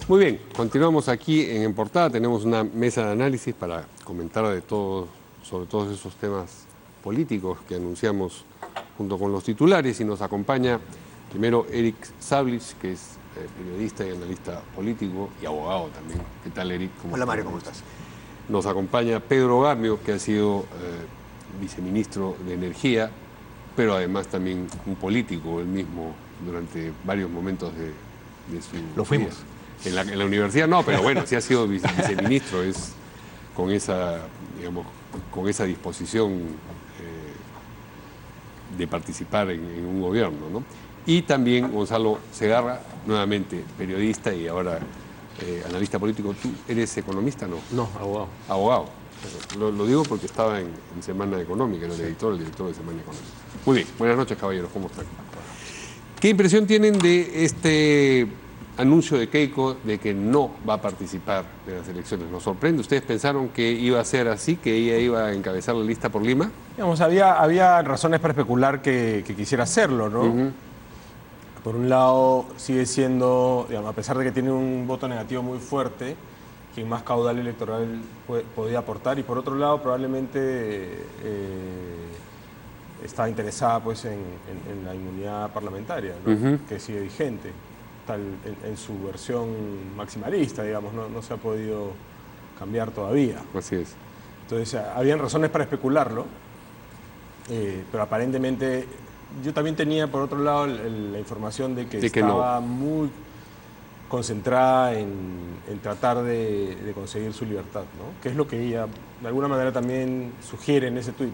Muy bien, continuamos aquí en Portada. Tenemos una mesa de análisis para comentar de todo, sobre todos esos temas políticos que anunciamos junto con los titulares, y nos acompaña primero Eric Sablich, que es periodista y analista político y abogado también. ¿Qué tal, Eric? Hola, Mario, ¿cómo estás? Nos acompaña Pedro Gamio, que ha sido viceministro de Energía, pero además también un político, él mismo, durante varios momentos de su Lo fuimos. vida. En la universidad no, pero bueno, sí ha sido viceministro, es con esa, digamos, con esa disposición de participar en un gobierno, ¿no? Y también Gonzalo Segarra, nuevamente periodista y ahora analista político. ¿Tú eres economista, no? No, abogado. Abogado. Lo digo porque estaba en Semana Económica, era el director de Semana Económica. Muy bien, buenas noches, caballeros, ¿cómo están? ¿Qué impresión tienen de este anuncio de Keiko de que no va a participar de las elecciones? ¿Nos sorprende? ¿Ustedes pensaron que iba a ser así, que ella iba a encabezar la lista por Lima? Digamos, había razones para especular que quisiera hacerlo, ¿no? Por un lado, sigue siendo, digamos, a pesar de que tiene un voto negativo muy fuerte, quien más caudal electoral podía aportar, y por otro lado, probablemente está interesada pues, en la inmunidad parlamentaria, ¿no? Que sigue vigente, tal, en su versión maximalista, digamos, no se ha podido cambiar todavía. Así es. Entonces, habían razones para especularlo, pero aparentemente yo también tenía, por otro lado, la información de que estaba muy concentrada en tratar de conseguir su libertad, ¿no? Que es lo que ella, de alguna manera, también sugiere en ese tuit.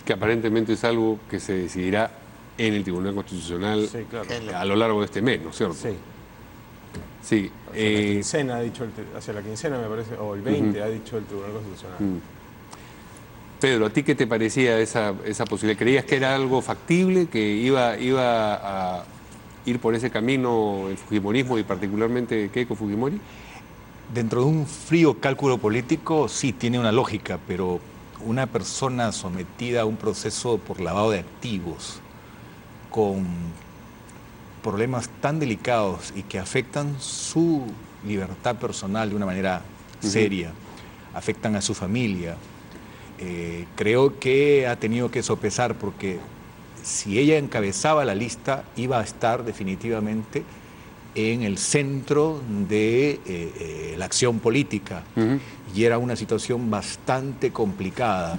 Que aparentemente es algo que se decidirá en el Tribunal Constitucional, sí, claro, a lo largo de este mes, ¿no es cierto? Sí. Sí. Hacia la quincena, ha dicho hacia la quincena, me parece, o el 20, ha dicho el Tribunal Constitucional. Pedro, ¿a ti qué te parecía esa posibilidad? ¿Creías que era algo factible, que iba a ir por ese camino el fujimorismo y particularmente Keiko Fujimori? Dentro de un frío cálculo político, sí, tiene una lógica, pero una persona sometida a un proceso por lavado de activos, con problemas tan delicados y que afectan su libertad personal de una manera seria, afectan a su familia, creo que ha tenido que sopesar, porque si ella encabezaba la lista, iba a estar definitivamente en el centro de la acción política. Y era una situación bastante complicada,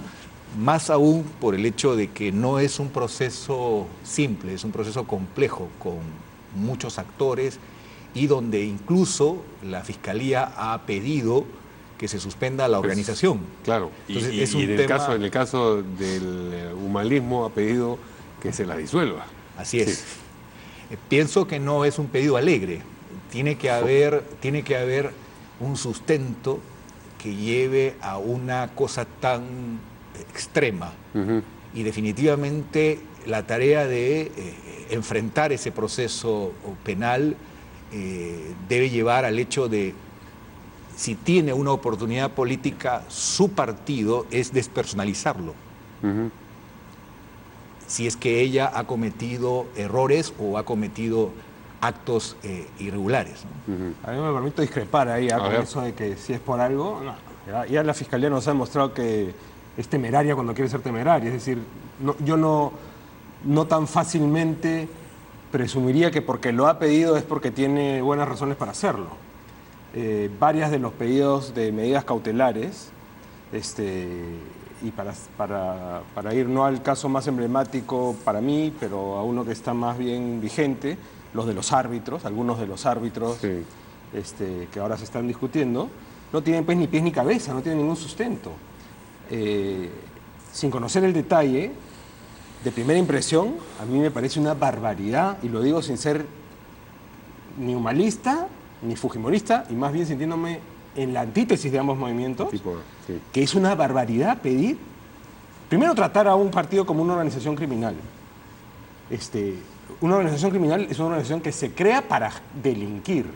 más aún por el hecho de que no es un proceso simple, es un proceso complejo, con muchos actores, y donde incluso la Fiscalía ha pedido que se suspenda la organización. Claro, entonces, y en el caso del humanismo ha pedido que se la disuelva. Así es. Sí. Pienso que no es un pedido alegre. Tiene que haber un sustento que lleve a una cosa tan extrema. Y definitivamente la tarea de enfrentar ese proceso penal debe llevar al hecho de, si tiene una oportunidad política, su partido es despersonalizarlo. Si es que ella ha cometido errores o ha cometido actos irregulares, ¿no? A mí me permito discrepar ahí con eso de que si es por algo, no. Ya la Fiscalía nos ha demostrado que es temeraria cuando quiere ser temeraria. Es decir, yo no tan fácilmente presumiría que porque lo ha pedido es porque tiene buenas razones para hacerlo. Varias de los pedidos de medidas cautelares, y para ir no al caso más emblemático para mí, pero a uno que está más bien vigente, los de los árbitros, algunos de los árbitros, sí, que ahora se están discutiendo, no tienen pues ni pies ni cabeza, no tienen ningún sustento. Sin conocer el detalle, de primera impresión, a mí me parece una barbaridad, y lo digo sin ser ni humanista ni fujimorista, y más bien sintiéndome en la antítesis de ambos movimientos, sí, que es una barbaridad pedir, primero, tratar a un partido como una organización criminal. Una organización criminal es una organización que se crea para delinquir.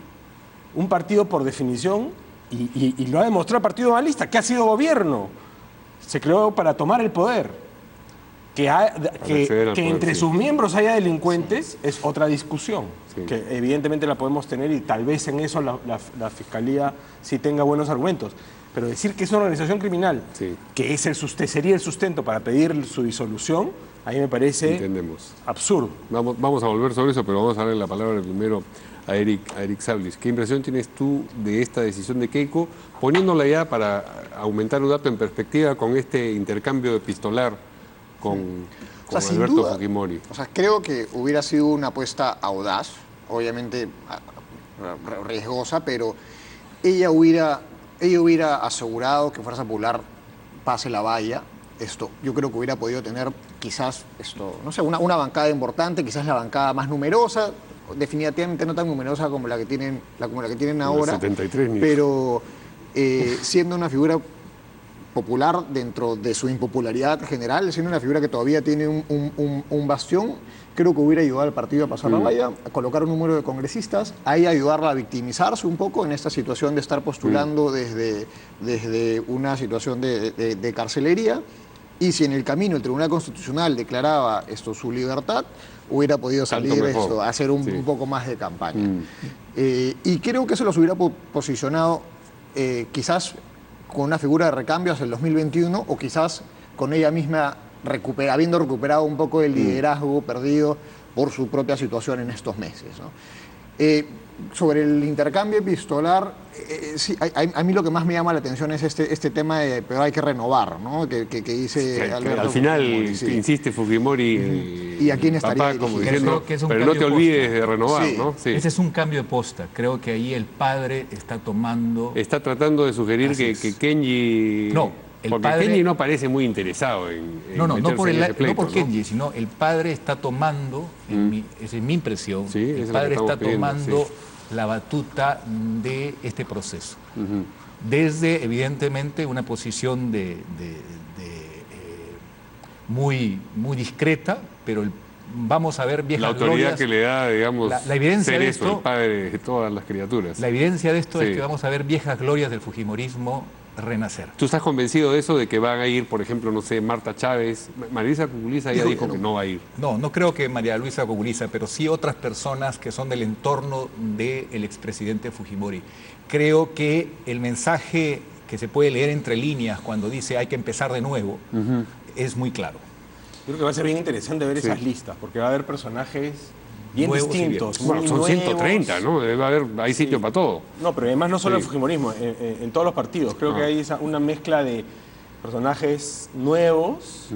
Un partido, por definición, y lo ha demostrado el Partido Humanista, que ha sido gobierno, se creó para tomar el poder. Que entre sus miembros haya delincuentes es otra discusión, que evidentemente la podemos tener y tal vez en eso la Fiscalía sí tenga buenos argumentos. Pero decir que es una organización criminal, que sería el sustento para pedir su disolución, a mí me parece absurdo. Vamos a volver sobre eso, pero vamos a darle la palabra primero a Eric Sablis. ¿Qué impresión tienes tú de esta decisión de Keiko, poniéndola ya para aumentar un dato en perspectiva con este intercambio epistolar con Alberto Fujimori? O sea, creo que hubiera sido una apuesta audaz, obviamente riesgosa, pero ella hubiera asegurado que Fuerza Popular pase la valla. Yo creo que hubiera podido tener quizás no sé, una bancada importante, quizás la bancada más numerosa, definitivamente no tan numerosa como la que tienen ahora, 73 pero siendo una figura popular dentro de su impopularidad general, siendo una figura que todavía tiene un bastión, creo que hubiera ayudado al partido a pasar la valla, a colocar un número de congresistas, ahí ayudarla a victimizarse un poco en esta situación de estar postulando desde una situación de carcelería. Y si en el camino el Tribunal Constitucional declaraba su libertad, hubiera podido salir a hacer un poco más de campaña. Y creo que eso los hubiera posicionado quizás con una figura de recambio hacia el 2021 o quizás con ella misma habiendo recuperado un poco el liderazgo perdido por su propia situación en estos meses, ¿no? Sobre el intercambio epistolar, sí, a mí lo que más me llama la atención es este tema de pero hay que renovar, ¿no? Que dice Alberto. Al final insiste Fujimori y a quién estaría papá, como diciendo, pero no te olvides de renovar, ¿no? Sí. Ese es un cambio de posta. Creo que ahí el padre está tratando de sugerir que Kenji... Porque Kenji no parece muy interesado en no por Kenji, sino el padre está tomando, esa es mi impresión, el padre está tomando la batuta de este proceso. Desde, evidentemente, una posición muy discreta, pero vamos a ver viejas glorias. La autoridad glorias, que le da, digamos, la evidencia de esto, el padre de todas las criaturas. La evidencia de esto es que vamos a ver viejas glorias del fujimorismo renacer. ¿Tú estás convencido de eso, de que van a ir, por ejemplo, no sé, Marta Chávez? María Luisa Cuculiza ya dijo que no va a ir. No creo que María Luisa Cuculiza, pero sí otras personas que son del entorno del expresidente Fujimori. Creo que el mensaje que se puede leer entre líneas cuando dice hay que empezar de nuevo es muy claro. Yo creo que va a ser bien interesante ver esas listas, porque va a haber personajes bien nuevos distintos. Bueno, son 130, ¿no? Hay sitio para todo. No, pero además no solo el Fujimorismo, en todos los partidos. Creo que hay una mezcla de personajes nuevos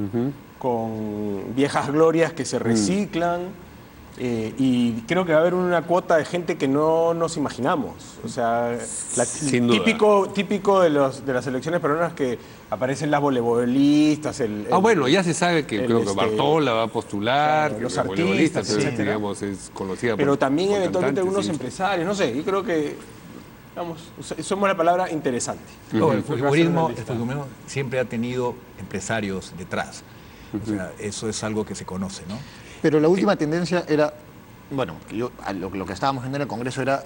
con viejas glorias que se reciclan. Y creo que va a haber una cuota de gente que no nos imaginamos. O sea, típico de las elecciones peruanas que aparecen las voleibolistas. Bueno, ya se sabe que creo que Bartola va a postular, claro, los artistas, etcétera, digamos, es conocida pero por, también por eventualmente cantantes, algunos empresarios, no sé, yo creo que somos la palabra interesante. El Fujimorismo siempre ha tenido empresarios detrás. O sea, eso es algo que se conoce, ¿no? Pero la última tendencia era, lo que estábamos viendo en el Congreso era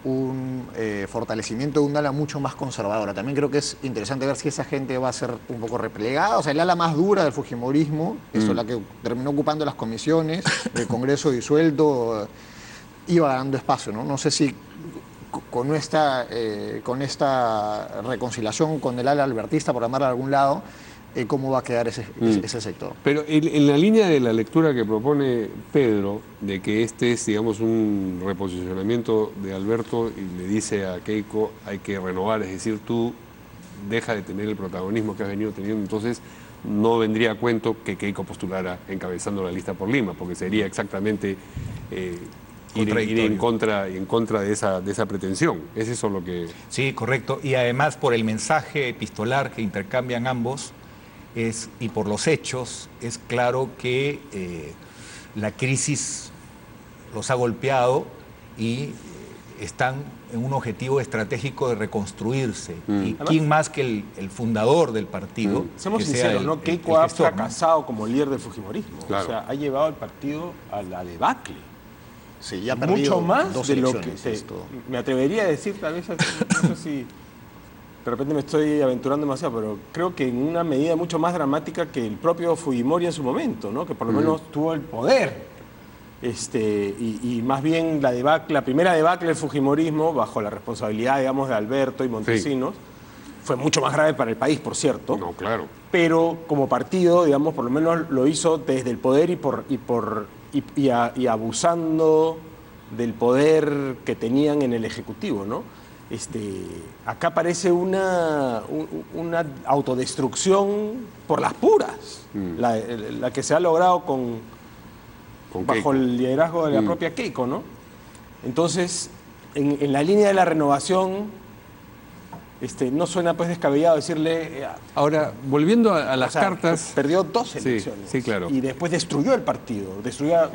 un fortalecimiento de un ala mucho más conservadora. También creo que es interesante ver si esa gente va a ser un poco replegada. O sea, el ala más dura del fujimorismo, la que terminó ocupando las comisiones, el Congreso disuelto, iba ganando espacio, ¿no? No sé si con esta reconciliación con el ala albertista, por llamarla de algún lado, cómo va a quedar ese sector. Pero en la línea de la lectura que propone Pedro, de que este es, digamos, un reposicionamiento de Alberto y le dice a Keiko hay que renovar, es decir, tú deja de tener el protagonismo que has venido teniendo, entonces no vendría a cuento que Keiko postulara encabezando la lista por Lima, porque sería exactamente ir en contra de esa pretensión. ¿Es eso lo que...? Sí, correcto. Y además por el mensaje epistolar que intercambian ambos, y por los hechos, es claro que la crisis los ha golpeado y están en un objetivo estratégico de reconstruirse. Y quién más que el fundador del partido. Seamos sinceros, ¿no? Keiko ha fracasado como líder del fujimorismo. Claro. O sea, ha llevado al partido a la debacle. Sí, ya ha perdido mucho más dos de lo que elecciones, me atrevería a decir, tal vez, no sé si de repente me estoy aventurando demasiado, pero creo que en una medida mucho más dramática que el propio Fujimori en su momento, ¿no? Que por lo menos tuvo el poder. Y más bien la primera debacle del Fujimorismo, bajo la responsabilidad, digamos, de Alberto y Montesinos, fue mucho más grave para el país, por cierto. No, claro. Pero como partido, digamos, por lo menos lo hizo desde el poder y abusando del poder que tenían en el Ejecutivo, ¿no? Acá parece una autodestrucción por las puras, la que se ha logrado bajo Keiko. el liderazgo de la propia Keiko, ¿no? Entonces, en la línea de la renovación, no suena pues descabellado decirle... Ahora, volviendo a las cartas... Perdió 2 elecciones. Sí, claro. Y después destruyó el partido,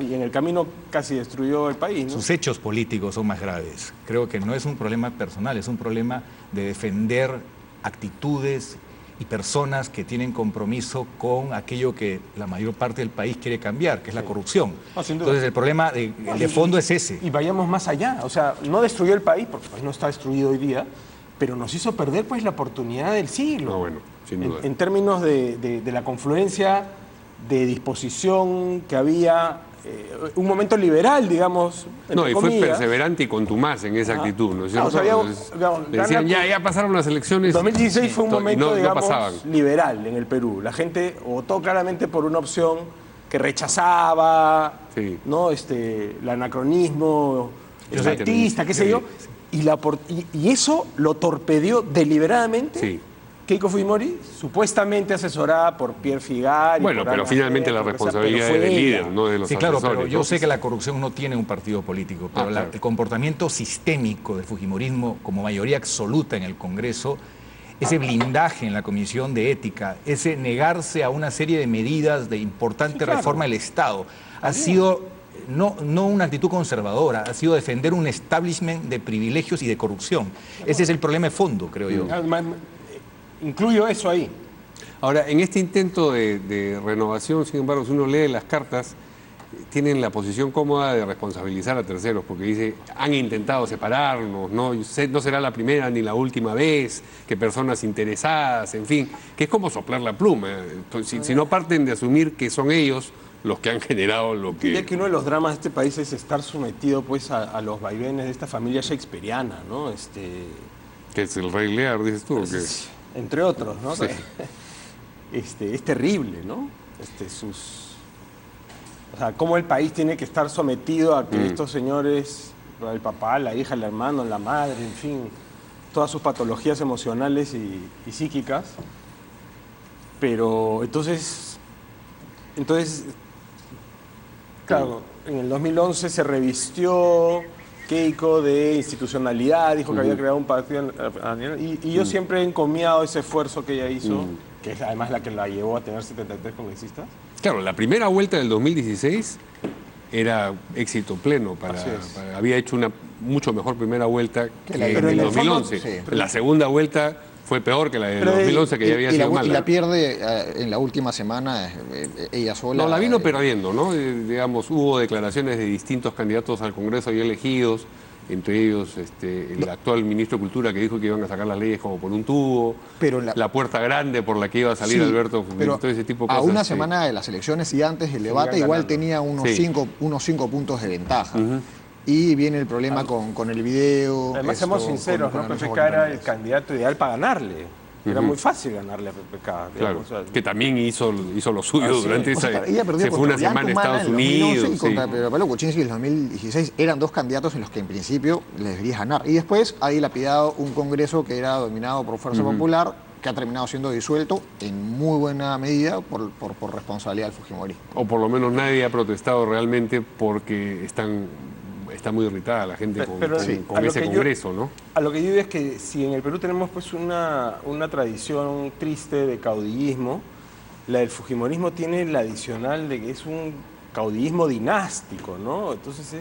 y en el camino casi destruyó el país, ¿no? Sus hechos políticos son más graves. Creo que no es un problema personal, es un problema de defender actitudes y personas que tienen compromiso con aquello que la mayor parte del país quiere cambiar, que es la corrupción. No, sin duda. Entonces el problema de fondo es ese. Y vayamos más allá, o sea, no destruyó el país, porque pues no está destruido hoy día, pero nos hizo perder pues la oportunidad del siglo. No, bueno, sin duda. En términos de la confluencia de disposición que había, un momento liberal, digamos, No, y fue comillas. perseverante y contumaz en esa actitud, ¿no es cierto? O sea, Le decían, ya pasaron las elecciones. 2016 fue un momento, no digamos, pasaban. liberal en el Perú. La gente votó claramente por una opción que rechazaba, ¿no? El anacronismo, elitista, qué sé yo. Y eso lo torpedeó deliberadamente Keiko Fujimori, supuestamente asesorada por Pierre Figal. Bueno, pero finalmente la responsabilidad es del líder, no de los Sí, claro, asesores. pero yo sé que la corrupción no tiene un partido político, pero claro. el comportamiento sistémico del fujimorismo como mayoría absoluta en el Congreso, ese blindaje en la Comisión de Ética, ese negarse a una serie de medidas de importante reforma del Estado, ha sido no una actitud conservadora, ha sido defender un establishment de privilegios y de corrupción. Ese es el problema de fondo, creo yo. Incluyo eso ahí. Ahora, en este intento de renovación, sin embargo, si uno lee las cartas, tienen la posición cómoda de responsabilizar a terceros, porque dice, han intentado separarnos, no será la primera ni la última vez, que personas interesadas, en fin, que es como soplar la pluma. Si no parten de asumir que son ellos los que han generado lo que... Diría que uno de los dramas de este país es estar sometido pues a los vaivenes de esta familia shakespeariana, ¿no? Que es el Rey Lear, dices tú, ¿o qué? Entre otros, ¿no? Sí. Es terrible, ¿no? O sea, cómo el país tiene que estar sometido a que estos señores, el papá, la hija, el hermano, la madre, en fin, todas sus patologías emocionales y psíquicas. Pero entonces, claro, en el 2011 se revistió Keiko de institucionalidad, dijo que había creado un partido, y yo siempre he encomiado ese esfuerzo que ella hizo, que es además la que la llevó a tener 73 congresistas. Claro, la primera vuelta del 2016 era éxito pleno. Había hecho una mucho mejor primera vuelta que la del 2011. La segunda vuelta fue peor que la del 2011, que ya había sido mala. Y la pierde en la última semana ella sola. No, la vino perdiendo, ¿no? Digamos, hubo declaraciones de distintos candidatos al Congreso ya elegidos, entre ellos el actual ministro de Cultura, que dijo que iban a sacar las leyes como por un tubo, pero la puerta grande por la que iba a salir Alberto, todo ese tipo de cosas. A una semana de las elecciones y antes del debate igual tenía unos 5 puntos de ventaja. Y viene el problema con el video. Además, seamos sinceros, ¿no? PPK era el candidato ideal para ganarle. Era muy fácil ganarle a PPK. Claro, que también hizo lo suyo durante esa... Ella perdió se fue una semana a Estados Unidos. Y contra Pablo Kuczynski en el 2016 eran dos candidatos en los que en principio les debería ganar. Y después ha dilapidado un Congreso que era dominado por Fuerza Popular, que ha terminado siendo disuelto en muy buena medida por responsabilidad del Fujimorismo. O por lo menos nadie ha protestado realmente porque está muy irritada la gente con ese Congreso, ¿no? A lo que yo digo es que si en el Perú tenemos pues una tradición triste de caudillismo, la del Fujimorismo tiene la adicional de que es un caudillismo dinástico, ¿no? Entonces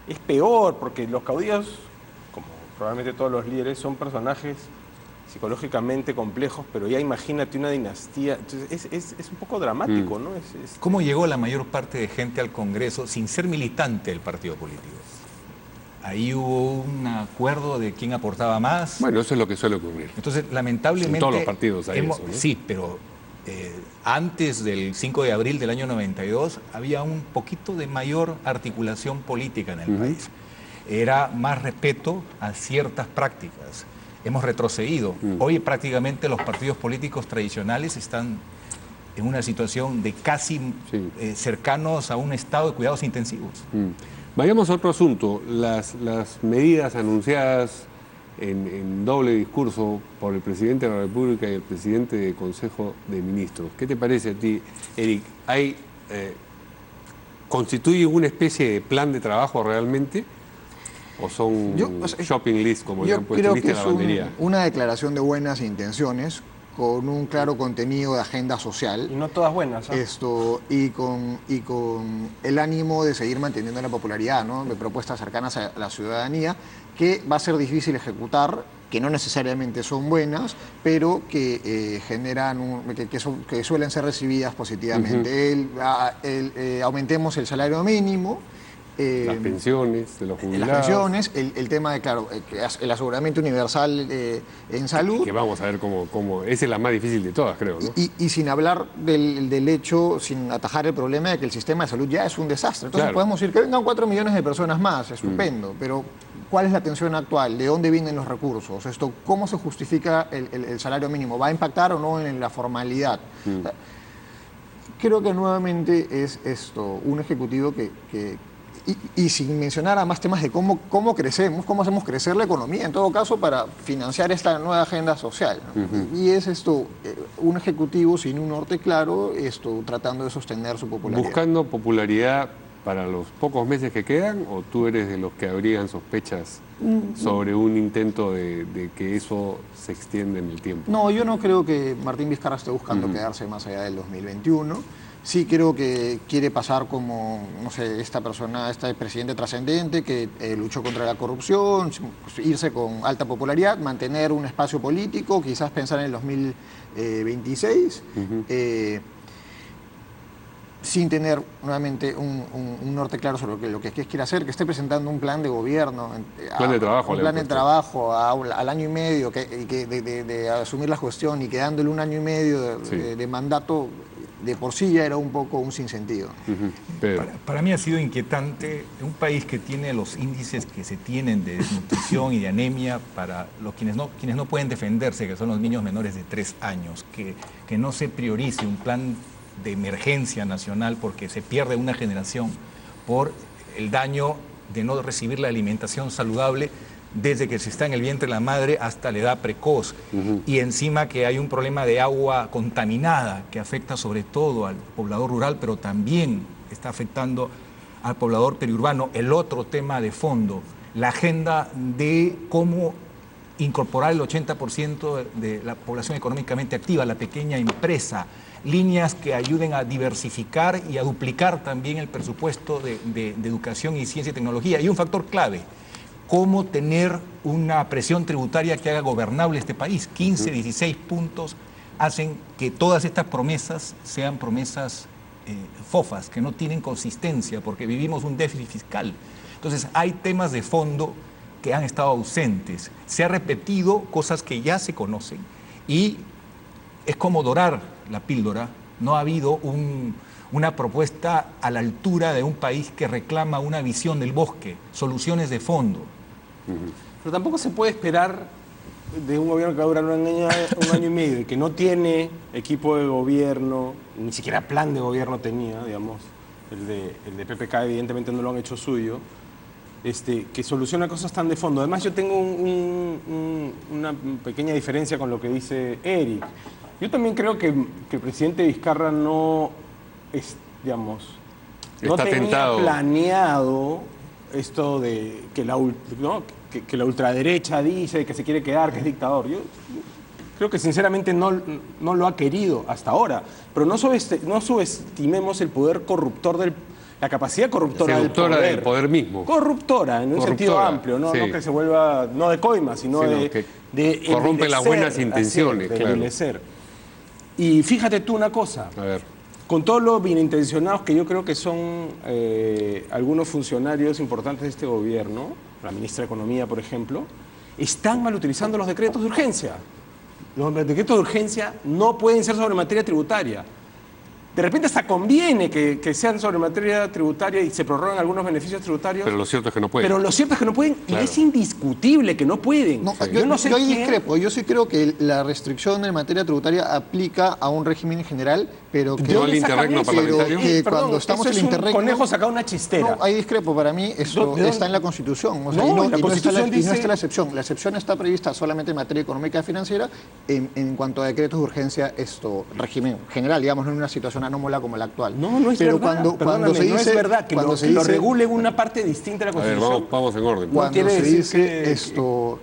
es peor, porque los caudillos, como probablemente todos los líderes, son personajes psicológicamente complejos, pero ya imagínate una dinastía. Entonces es un poco dramático, ¿no? ¿Cómo llegó la mayor parte de gente al Congreso sin ser militante del partido político? ahí hubo un acuerdo de quién aportaba más. Bueno, eso es lo que suele ocurrir. Entonces, lamentablemente... En todos los partidos hay eso, ¿no? Sí, pero antes del 5 de abril del año 92 había un poquito de mayor articulación política en el país. Era más respeto a ciertas prácticas. Hemos retrocedido. Hoy prácticamente los partidos políticos tradicionales están en una situación de casi cercanos a un estado de cuidados intensivos. Vayamos a otro asunto. Las medidas anunciadas en doble discurso por el presidente de la República y el presidente del Consejo de Ministros. ¿Qué te parece a ti, Eric? ¿Constituye una especie de plan de trabajo realmente? ¿O son shopping list, como le han puesto, creo que es una declaración de buenas intenciones con un claro contenido de agenda social. Y no todas buenas. Y con el ánimo de seguir manteniendo la popularidad, ¿no? De propuestas cercanas a la ciudadanía, que va a ser difícil ejecutar, que no necesariamente son buenas, pero que generan, que suelen ser recibidas positivamente. Aumentemos el salario mínimo. Las pensiones de los jubilados. Las pensiones, el tema de, claro, el aseguramiento universal en salud. Que vamos a ver cómo esa es la más difícil de todas, creo, ¿no? Y sin hablar del hecho, sin atajar el problema de que el sistema de salud ya es un desastre. Entonces podemos decir que vengan 4 millones de personas más, estupendo, pero ¿cuál es la tensión actual? ¿De dónde vienen los recursos? ¿Cómo se justifica el salario mínimo? ¿Va a impactar o no en la formalidad? Creo que nuevamente es un ejecutivo y sin mencionar a más temas de cómo crecemos, cómo hacemos crecer la economía, en todo caso, para financiar esta nueva agenda social, ¿no? Y es un ejecutivo sin un norte claro, tratando de sostener su popularidad. ¿Buscando popularidad para los pocos meses que quedan, o tú eres de los que habrían sospechas sobre un intento de que eso se extienda en el tiempo? No, yo no creo que Martín Vizcarra esté buscando quedarse más allá del 2021. Sí creo que quiere pasar como, no sé, este presidente trascendente que luchó contra la corrupción, irse con alta popularidad, mantener un espacio político, quizás pensar en el 2026, sin tener nuevamente un norte claro sobre lo que quiere hacer, que esté presentando un plan de gobierno, un plan de trabajo al año y medio, de asumir la gestión y quedándole un año y medio de mandato. De por sí ya era un poco un sinsentido. Para mí ha sido inquietante un país que tiene los índices que se tienen de desnutrición y de anemia para quienes no pueden defenderse, que son los niños menores de 3 años, que no se priorice un plan de emergencia nacional porque se pierde una generación por el daño de no recibir la alimentación saludable desde que se está en el vientre de la madre hasta la edad precoz. Y encima que hay un problema de agua contaminada que afecta sobre todo al poblador rural, pero también está afectando al poblador periurbano. El otro tema de fondo, la agenda de cómo incorporar el 80% de la población económicamente activa, la pequeña empresa, líneas que ayuden a diversificar y a duplicar también el presupuesto de educación y ciencia y tecnología. Y un factor clave, cómo tener una presión tributaria que haga gobernable este país. 15, 16 puntos hacen que todas estas promesas sean promesas fofas, que no tienen consistencia, porque vivimos un déficit fiscal. Entonces, hay temas de fondo que han estado ausentes. Se ha repetido cosas que ya se conocen y es como dorar la píldora. No ha habido una propuesta a la altura de un país que reclama una visión del bosque, soluciones de fondo. Pero tampoco se puede esperar de un gobierno que va a durar un año y medio y que no tiene equipo de gobierno, ni siquiera plan de gobierno tenía, digamos, el de PPK evidentemente no lo han hecho suyo, que soluciona cosas tan de fondo. Además yo tengo una pequeña diferencia con lo que dice Eric. Yo también creo que el presidente Vizcarra no tenía planeado esto de que la ultraderecha dice que se quiere quedar, que es dictador. Yo creo que sinceramente no lo ha querido hasta ahora, pero no subestimemos el poder corruptor la capacidad corruptora del poder mismo. Corruptora, en un sentido amplio, no que se vuelva, no de coima, sino de corrompe las buenas intenciones. Claro. Y fíjate tú una cosa. A ver. con todo lo bien intencionados que yo creo que son algunos funcionarios importantes de este gobierno, la ministra de Economía, por ejemplo, están mal utilizando los decretos de urgencia. Los decretos de urgencia no pueden ser sobre materia tributaria. De repente hasta conviene que sean sobre materia tributaria y se prorrogan algunos beneficios tributarios. Pero lo cierto es que no pueden. Pero lo cierto es que no pueden, Claro. y es indiscutible que no pueden. No, yo no sé yo ahí quién- discrepo. Yo sí creo que la restricción en materia tributaria aplica a un régimen general, pero que... No al interregno parlamentario. que cuando estamos eso en es el un interregno- conejo sacado una chistera. No, ahí discrepo. Para mí esto ¿De dónde? está en la Constitución. O sea, No, y no, en la y no está Constitución y no dice- está la excepción. La excepción está prevista solamente en materia económica y financiera en cuanto a decretos de urgencia, régimen general, digamos, no en una situación anómala como la actual. No es pero verdad. cuando Perdóname, se dice, no es verdad que cuando lo, se que lo dice- regule una parte distinta de la A ver, Constitución. vamos en orden. Cuando quiere se decir dice que- esto,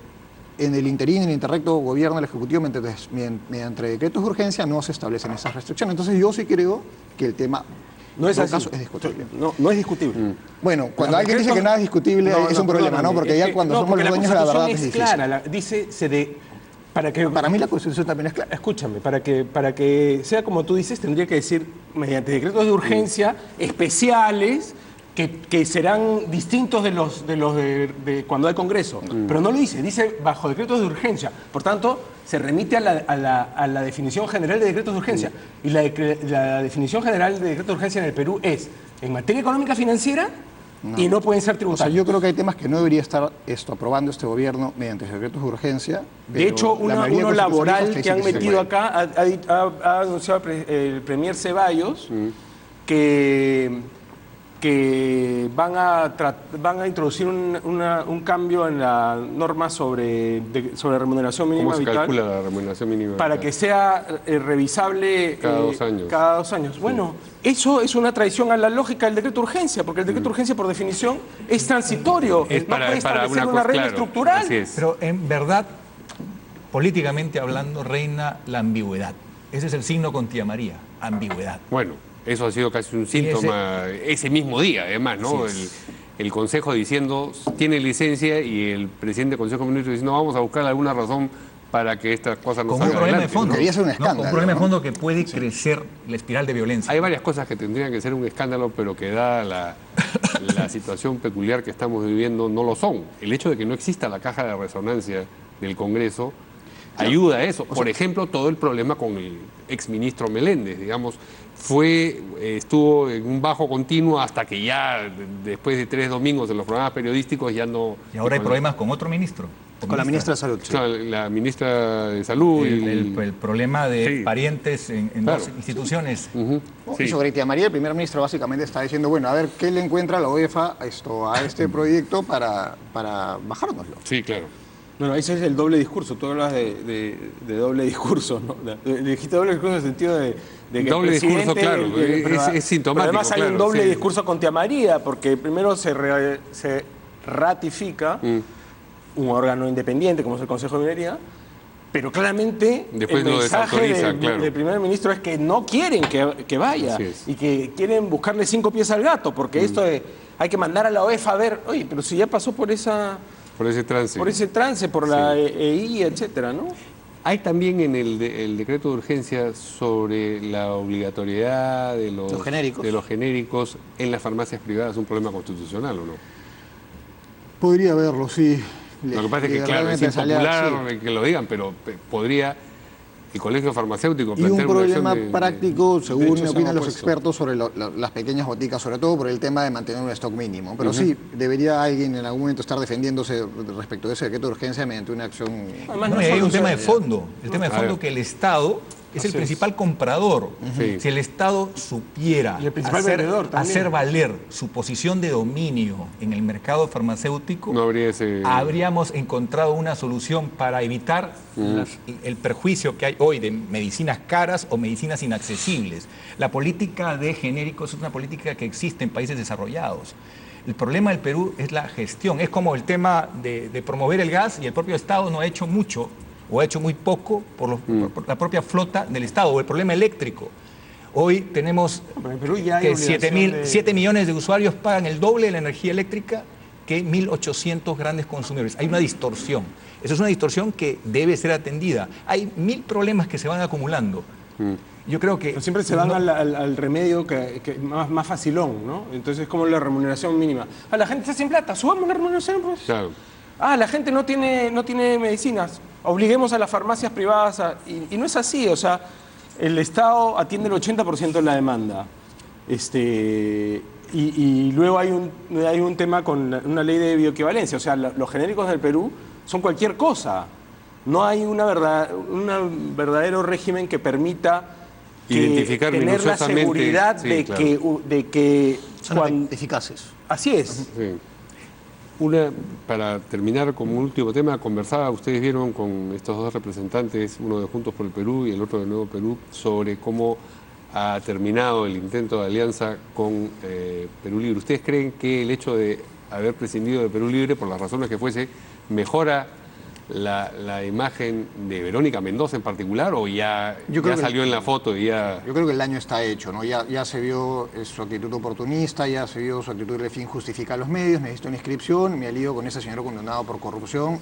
en el interín, en el interrecto, gobierno, el Ejecutivo, mediante decretos de urgencia, no se establecen esas restricciones. Entonces yo sí creo que el tema, No es en todo así. caso, es discutible. No es discutible. Bueno, cuando Los alguien dice decretos- que nada es discutible, es un problema, ¿no? perdóname, Porque es ya que- cuando somos porque los dueños de la verdad es Constitución difícil. clara, dice para que Para mí la Constitución también es clara. Escúchame, para que sea como tú dices, tendría que decir mediante decretos de urgencia especiales que serán distintos de los de cuando hay Congreso. Pero no lo dice bajo decretos de urgencia. Por tanto, se remite a la definición general de decretos de urgencia. Y la definición general de decretos de urgencia en el Perú es en materia económica financiera y no pueden ser O sea, tributarios. yo creo que hay temas que no debería estar aprobando este gobierno mediante decretos de urgencia. De pero hecho, la mayoría de uno laboral constitucionalistas que han dicen metido se puede. acá ha anunciado el premier Ceballos que van a introducir un cambio en la norma sobre remuneración mínima ¿Cómo se vital calcula la remuneración mínima? para que sea revisable Cada 2 años. Cada 2 años. Bueno, eso es una traición a la lógica del decreto de urgencia, porque el decreto de urgencia, por definición, es transitorio. Es no para puede establecer una una cosa, regla claro, estructural. así es. Pero en verdad, políticamente hablando, reina la ambigüedad. Ese es el signo con tía María, ambigüedad. Bueno, eso ha sido casi un síntoma ese mismo día, además, ¿no? El Consejo diciendo, tiene licencia, y el presidente del Consejo de Ministros diciendo, vamos a buscar alguna razón para que estas cosas no Con un salgan problema de adelante, fondo. ¿no? Debería ser un ¿no? escándalo, Con un problema de ¿no? fondo que puede crecer la espiral de violencia. Hay varias cosas que tendrían que ser un escándalo, pero que dada la situación peculiar que estamos viviendo, no lo son. El hecho de que no exista la caja de resonancia del Congreso ayuda a eso. Por ejemplo, todo el problema con el exministro Meléndez, digamos, estuvo en un bajo continuo hasta que ya, después de 3 domingos en los programas periodísticos, ya no... Y ahora hay problemas con otro ministro. Con la ministra de Salud. O sea, la ministra de Salud El problema de Sí. parientes en Claro. dos instituciones. Ujú, ¿No? sí. Y sobre tía María, el primer ministro básicamente está diciendo, bueno, a ver qué le encuentra la UEFA a este proyecto para bajárnoslo. Sí, claro. Bueno, ese es el doble discurso. Tú hablas de doble discurso, ¿no? Dijiste doble discurso en el sentido de que el Doble discurso, presidente- claro, es sintomático, Pero además hay un claro, doble sí. discurso con tía María, porque primero se ratifica un órgano independiente como es el Consejo de Minería, pero claramente Después el lo mensaje desautoriza, del, claro. del primer ministro es que no quieren que vaya Así es. y que quieren buscarle 5 pies al gato, porque esto hay que mandar a la UEFA a ver, oye, pero si ya pasó por ese trance, por la EI, etcétera, ¿no? Hay también en el decreto de urgencia sobre la obligatoriedad de los genéricos en las farmacias privadas un problema constitucional, ¿o no? Podría haberlo, sí. Lo que pasa es que, claro, es impopular que lo digan, pero podría el Colegio Farmacéutico Y un plantear una problema acción de- práctico, según hecho, me se opinan han los opuesto. expertos, sobre las pequeñas boticas, sobre todo por el tema de mantener un stock mínimo. Pero sí, debería alguien en algún momento estar defendiéndose respecto de ese decreto de urgencia mediante una acción. Además, No, no y hay solo un tema de se- fondo. El tema de A fondo ver. que el Estado es el Así es. principal comprador. Sí. Si el Estado supiera Y el principal vendedor también. hacer valer su posición de dominio en el mercado farmacéutico, No habría ese... habríamos encontrado una solución para evitar el perjuicio que hay hoy de medicinas caras o medicinas inaccesibles. La política de genéricos es una política que existe en países desarrollados. El problema del Perú es la gestión. Es como el tema de promover el gas, y el propio Estado no ha hecho mucho o ha hecho muy poco por la propia flota del Estado, o el problema eléctrico. Hoy tenemos Pero en Perú ya hay que obligación 7 millones de usuarios pagan el doble de la energía eléctrica que 1.800 grandes consumidores. Hay una distorsión. Esa es una distorsión que debe ser atendida. Hay 1000 problemas que se van acumulando. Yo creo que... Pero siempre se van al remedio que más facilón, ¿no? Entonces es como la remuneración mínima. La gente está sin plata, subamos la remuneración, pues. Claro. La gente no tiene medicinas, obliguemos a las farmacias privadas y no es así, o sea, el Estado atiende el 80% de la demanda. Y luego hay un tema con una ley de bioequivalencia, o sea, los genéricos del Perú son cualquier cosa. No hay un verdadero régimen que permita identificar tener la minuciosamente, seguridad sí, de que Son eficaces. Así es. Sí. Para terminar, como último tema, ustedes vieron con estos dos representantes, uno de Juntos por el Perú y el otro de Nuevo Perú, sobre cómo ha terminado el intento de alianza con Perú Libre. ¿Ustedes creen que el hecho de haber prescindido de Perú Libre, por las razones que fuese, mejora la imagen de Verónica Mendoza en particular, o ya salió en la foto y ya...? Yo creo que el daño está hecho, ¿no? Ya se vio su actitud oportunista, ya se vio su actitud de fin justificar los medios, necesito una inscripción, me alío con ese señor condenado por corrupción,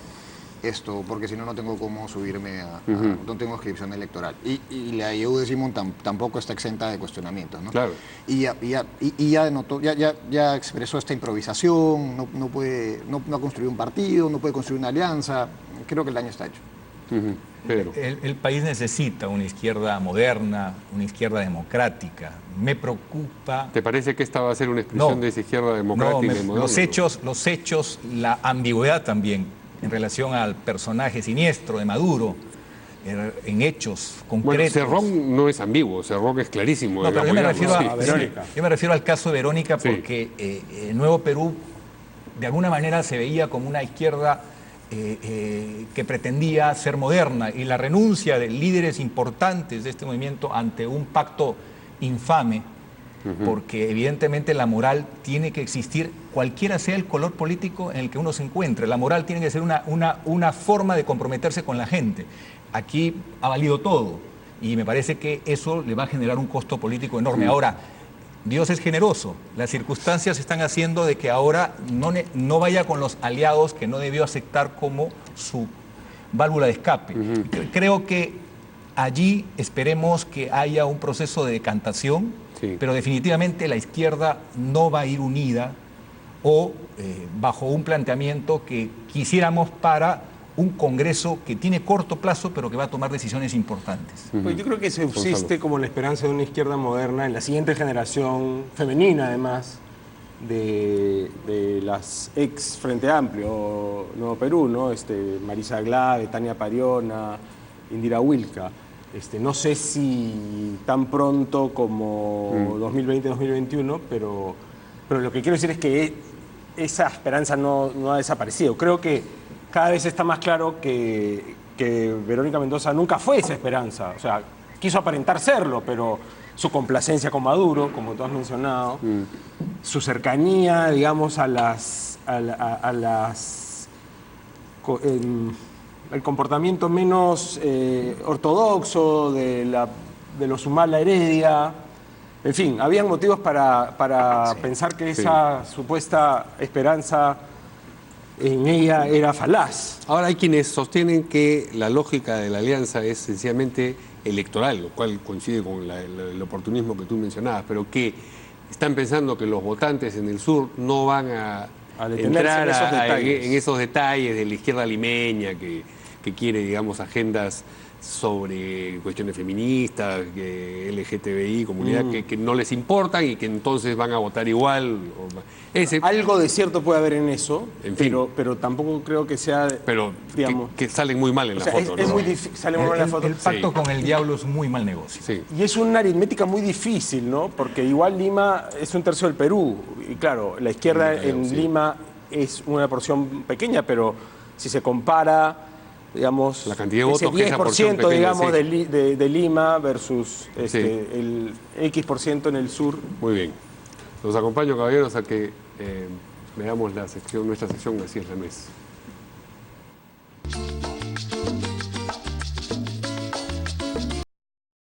porque si no, no tengo cómo subirme no tengo inscripción electoral. Y la IEU de Simón tampoco está exenta de cuestionamientos, ¿no? Claro. Y ya expresó esta improvisación, no ha construido un partido, no puede construir una alianza. Creo que el daño está hecho. Pero El país necesita una izquierda moderna, una izquierda democrática. Me preocupa... ¿te parece que esta va a ser una expresión de esa izquierda democrática y moderna? Los hechos, la ambigüedad también en relación al personaje siniestro de Maduro, en hechos concretos. Bueno, Cerrón no es ambiguo, Cerrón es clarísimo. No, pero yo Verónica. me refiero al caso de Verónica porque Nuevo Perú de alguna manera se veía como una izquierda que pretendía ser moderna, y la renuncia de líderes importantes de este movimiento ante un pacto infame, porque evidentemente la moral tiene que existir, cualquiera sea el color político en el que uno se encuentre. La moral tiene que ser una forma de comprometerse con la gente. Aquí ha valido todo y me parece que eso le va a generar un costo político enorme. Ahora, Dios es generoso. Las circunstancias están haciendo de que ahora no vaya con los aliados que no debió aceptar como su válvula de escape. Creo que allí esperemos que haya un proceso de decantación, pero definitivamente la izquierda no va a ir unida o bajo un planteamiento que quisiéramos para un Congreso que tiene corto plazo, pero que va a tomar decisiones importantes. Pues yo creo que subsiste como la esperanza de una izquierda moderna en la siguiente generación, femenina además, de las ex Frente Amplio, Nuevo Perú, ¿no? Marisa Glave, Tania Pariona, Indira Wilca. No sé si tan pronto como 2020-2021, pero lo que quiero decir es que esa esperanza no ha desaparecido. Creo que cada vez está más claro que Verónica Mendoza nunca fue esa esperanza. O sea, quiso aparentar serlo, pero su complacencia con Maduro, como tú has mencionado, su cercanía, digamos, el comportamiento menos ortodoxo de los Humala Heredia. En fin, habían motivos para pensar que esa supuesta esperanza en ella era falaz. Ahora hay quienes sostienen que la lógica de la alianza es sencillamente electoral, lo cual coincide con el oportunismo que tú mencionabas, pero que están pensando que los votantes en el sur no van a entrar en esos detalles de la izquierda limeña que quiere, digamos, agendas sobre cuestiones feministas, LGTBI, comunidad, que no les importan y que entonces van a votar igual. Algo de cierto puede haber en eso, en fin. pero tampoco creo que sea... Pero digamos, que salen muy mal en la foto. Es muy difícil, sale muy mal en la foto. El pacto con el diablo es un muy mal negocio. Sí. Y es una aritmética muy difícil, ¿no? Porque igual Lima es un tercio del Perú. Y claro, la izquierda en Lima es una porción pequeña, pero si se compara, digamos, la cantidad de votos, ese 10%, que esa porción pequeña, digamos, de Lima versus el X% en el sur. Muy bien. Los acompaño, caballeros, a que veamos nuestra sección Así es la Nuez.